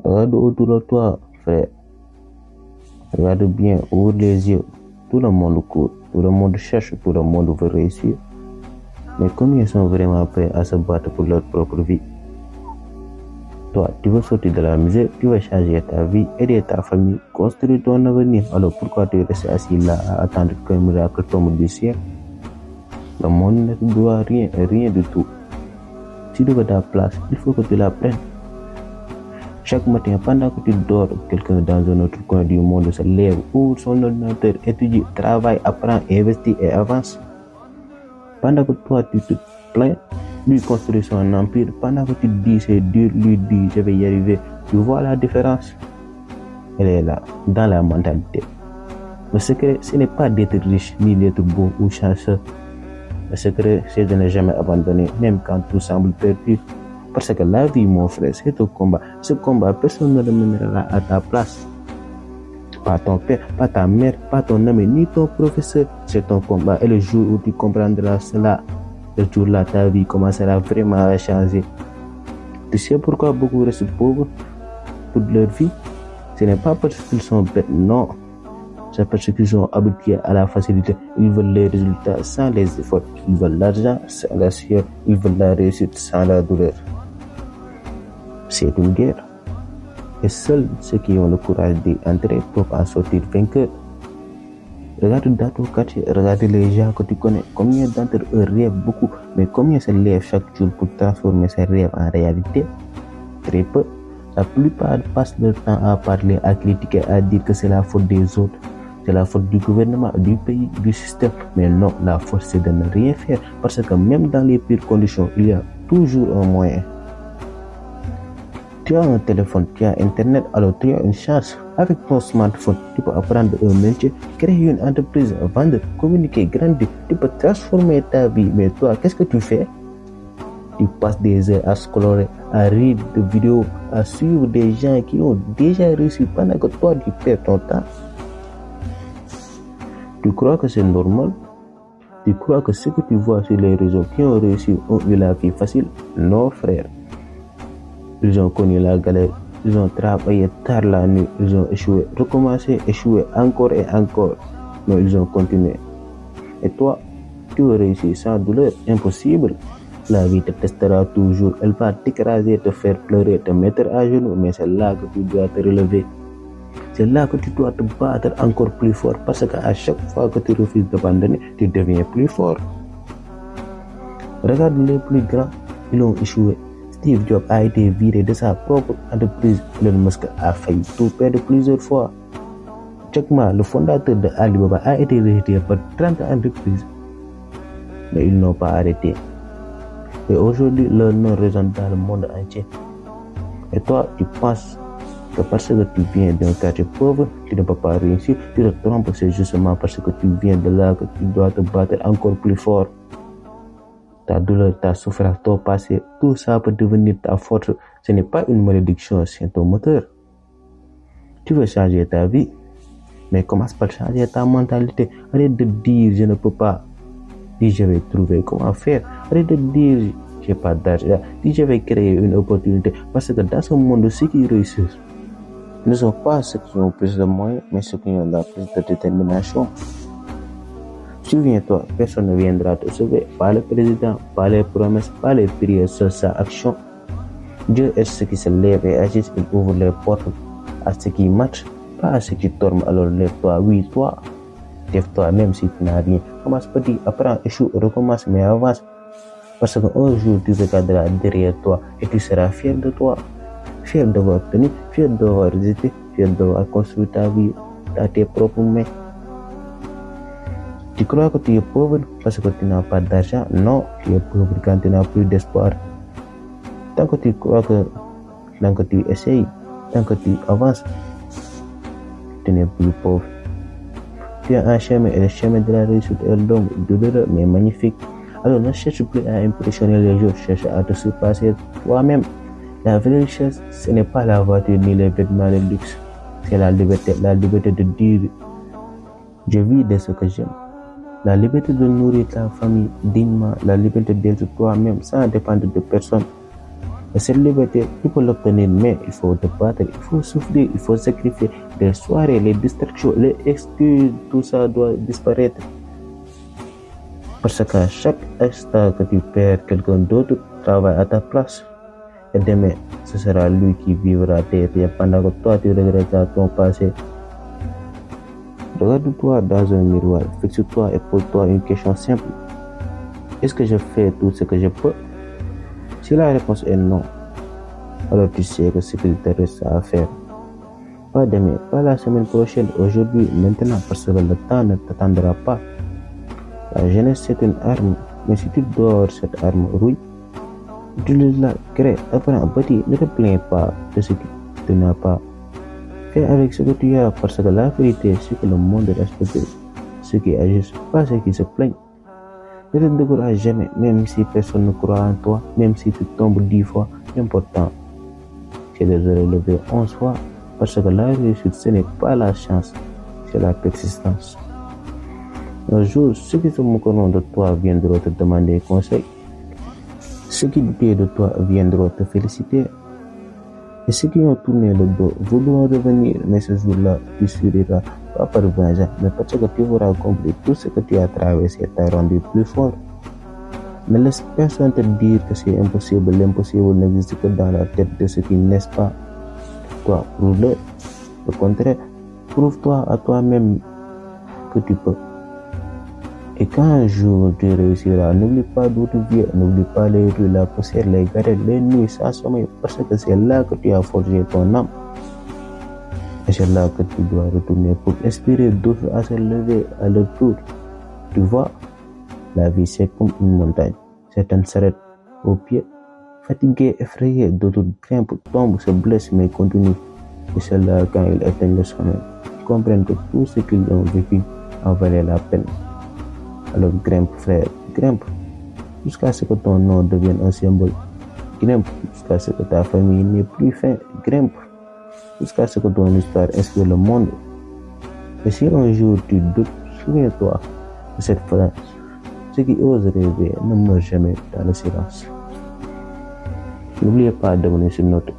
Regarde autour de toi, frère. Regarde bien, ouvre les yeux. Tout le monde court, tout le monde cherche, tout le monde veut réussir. Mais combien sont vraiment prêts à se battre pour leur propre vie? Toi, tu veux sortir de la misère, tu veux changer ta vie, aider ta famille, construire ton avenir. Alors pourquoi tu restes assis là à attendre qu'un miracle tombe du ciel? Le monde ne te doit rien, rien du tout. Si tu veux ta place, il faut que tu la prennes. Chaque matin, pendant que tu dors, quelqu'un dans un autre coin du monde se lève, ouvre son ordinateur, étudie, travaille, apprend, investit et avance. Pendant que toi, tu te plains, lui construit son empire. Pendant que tu dis c'est dur, lui dit je vais y arriver. Tu vois la différence? Elle est là, dans la mentalité. Le secret, ce n'est pas d'être riche, ni d'être beau ou chanceux. Le secret, c'est de ne jamais abandonner, même quand tout semble perdu. Parce que la vie, mon frère, c'est un combat. Ce combat, personne ne le mènera à ta place. Pas ton père, pas ta mère, pas ton ami, ni ton professeur. C'est ton combat. Et le jour où tu comprendras cela, le jour-là, ta vie commencera vraiment à changer. Tu sais pourquoi beaucoup restent pauvres toute leur vie? Ce n'est pas parce qu'ils sont bêtes, non. C'est parce qu'ils sont habitués à la facilité. Ils veulent les résultats sans les efforts. Ils veulent l'argent sans la sueur. Ils veulent la réussite sans la douleur. C'est une guerre. Et seuls ceux qui ont le courage d'y entrer peuvent en sortir vainqueurs. Regarde dans ton quartier, regarde les gens que tu connais. Combien d'entre eux rêvent beaucoup, mais combien se lèvent chaque jour pour transformer ces rêves en réalité? Très peu. La plupart passent leur temps à parler, à critiquer, à dire que c'est la faute des autres. C'est la faute du gouvernement, du pays, du système. Mais non, la faute c'est de ne rien faire. Parce que même dans les pires conditions, il y a toujours un moyen. Tu as un téléphone, tu as internet, alors tu as une chance. Avec ton smartphone, tu peux apprendre un métier, créer une entreprise, vendre, communiquer, grandir. Tu peux transformer ta vie. Mais toi, qu'est-ce que tu fais? Tu passes des heures à scroller, à rire de vidéos, à suivre des gens qui ont déjà réussi pendant que toi, tu perds ton temps. Tu crois que c'est normal? Tu crois que ce que tu vois sur les réseaux qui ont réussi ont eu la vie facile? Non, frère. Ils ont connu la galère, ils ont travaillé tard la nuit, ils ont échoué, recommencé, échoué encore et encore, mais ils ont continué. Et toi, tu veux réussir sans douleur? Impossible. La vie te testera toujours, elle va t'écraser, te faire pleurer, te mettre à genoux, mais c'est là que tu dois te relever. C'est là que tu dois te battre encore plus fort, parce qu'à chaque fois que tu refuses d'abandonner, tu deviens plus fort. Regarde les plus grands, ils ont échoué. Steve Jobs a été viré de sa propre entreprise. Elon Musk a failli tout perdre plusieurs fois. Jack Ma, le fondateur de Alibaba, a été rejeté par 30 entreprises. Mais ils n'ont pas arrêté. Et aujourd'hui, leur nom résonne dans le monde entier. Et toi, tu penses que parce que tu viens d'un quartier pauvre, tu ne peux pas réussir. Tu te trompes, c'est justement parce que tu viens de là que tu dois te battre encore plus fort. Ta douleur, ta souffrance, ton passé, tout ça peut devenir ta force. Ce n'est pas une malédiction, c'est ton moteur. Tu veux changer ta vie, mais commence par changer ta mentalité. Arrête de dire je ne peux pas. Dis je vais trouver comment faire. Arrête de dire j'ai pas d'argent. Dis je vais créer une opportunité. Parce que dans ce monde, ceux qui réussissent ne sont pas ceux qui ont plus de moyens, mais ceux qui ont la plus de détermination. Souviens-toi, personne ne viendra te sauver, pas le président, pas les promesses, pas les prières, seule sa action. Dieu est ceux qui se lèvent et agissent, il ouvre les portes à ceux qui marchent, pas à ceux qui dorment. Alors lève-toi, oui, toi, lève-toi même si tu n'as rien. Commence petit, apprends, échoue, recommence, mais avance. Parce qu'un jour, tu regarderas derrière toi et tu seras fier de toi. Fier d'avoir tenu, fier d'avoir résisté, fier d'avoir construit ta vie à tes propres mains. Tu crois que tu es pauvre parce que tu n'as pas d'argent? Non, tu es pauvre quand tu n'as plus d'espoir. Tant que tu crois que, tant que tu essayes, tant que tu avances, tu n'es plus pauvre. Tu as un chemin et le chemin de la réussite est long, douloureux, mais magnifique. Alors ne cherche plus à impressionner les autres, cherche à te surpasser toi-même. La vraie richesse, ce n'est pas la voiture ni les vêtements de luxe. C'est la liberté de dire je vis de ce que j'aime. La liberté de nourrir ta famille dignement, la liberté d'être toi-même sans dépendre de personne. Et cette liberté, tu peux l'obtenir, mais il faut te battre, il faut souffrir, il faut sacrifier. Les soirées, les distractions, les excuses, tout ça doit disparaître. Parce qu'à chaque instant que tu perds, quelqu'un d'autre travaille à ta place. Et demain, ce sera lui qui vivra tes rêves pendant que toi tu regretteras ton passé. Regarde-toi dans un miroir, fixe-toi et pose-toi une question simple. Est-ce que je fais tout ce que je peux? Si la réponse est non, alors tu sais que ce qu'il te reste à faire. Pas demain, pas la semaine prochaine, aujourd'hui, maintenant, parce que le temps ne t'attendra pas. La jeunesse, c'est une arme, mais si tu dors cette arme rouille, utilise-la, crée, apprends, bâtis, ne te plains pas de ce que tu n'as pas. Fais avec ce que tu as, parce que la vérité, c'est que le monde respecte ceux qui agissent, pas ceux qui se plaignent. Ne te décourage jamais, même si personne ne croit en toi, même si tu tombes 10 fois, l'important, c'est de se relever 11 fois, parce que la réussite, ce n'est pas la chance, c'est la persistance. Un jour, ceux qui se moqueront de toi viendront te demander conseil. Ceux qui doutent de toi viendront te féliciter. Et ceux qui ont tourné le dos voudront revenir, mais ce jour-là, tu souriras, pas par vengeance, mais parce que tu auras compris tout ce que tu as traversé t'a rendu plus fort. Ne laisse personne te dire que c'est impossible. L'impossible n'existe que dans la tête de ceux qui n'est pas. Toi, prouve-le. Au contraire, prouve-toi à toi-même que tu peux. Et quand un jour tu réussiras, n'oublie pas d'où tu viens, n'oublie pas les rues, la poussière, les galeries, les nuits sans sommeil, parce que c'est là que tu as forgé ton âme. Et c'est là que tu dois retourner pour inspirer d'autres à se lever à leur tour. Tu vois, la vie c'est comme une montagne. Certaines s'arrêtent au pied, fatiguées, effrayées, d'autres grimpent, tombent, se blessent, mais continuent. Et c'est là quand ils atteignent le sommet, ils comprennent que tout ce qu'ils ont vécu en valait la peine. Alors grimpe frère, grimpe, jusqu'à ce que ton nom devienne un symbole. Grimpe, jusqu'à ce que ta famille n'ait plus faim. Grimpe, jusqu'à ce que ton histoire inspire le monde. Et si un jour tu doutes, souviens-toi de cette phrase. Ceux qui osent rêver ne meurent jamais dans le silence. N'oubliez pas d'abonner sur notre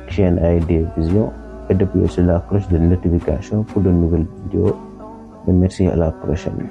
chaîne AID Vision et d'appuyer sur la cloche de notification pour de nouvelles vidéos. Et merci, à la prochaine.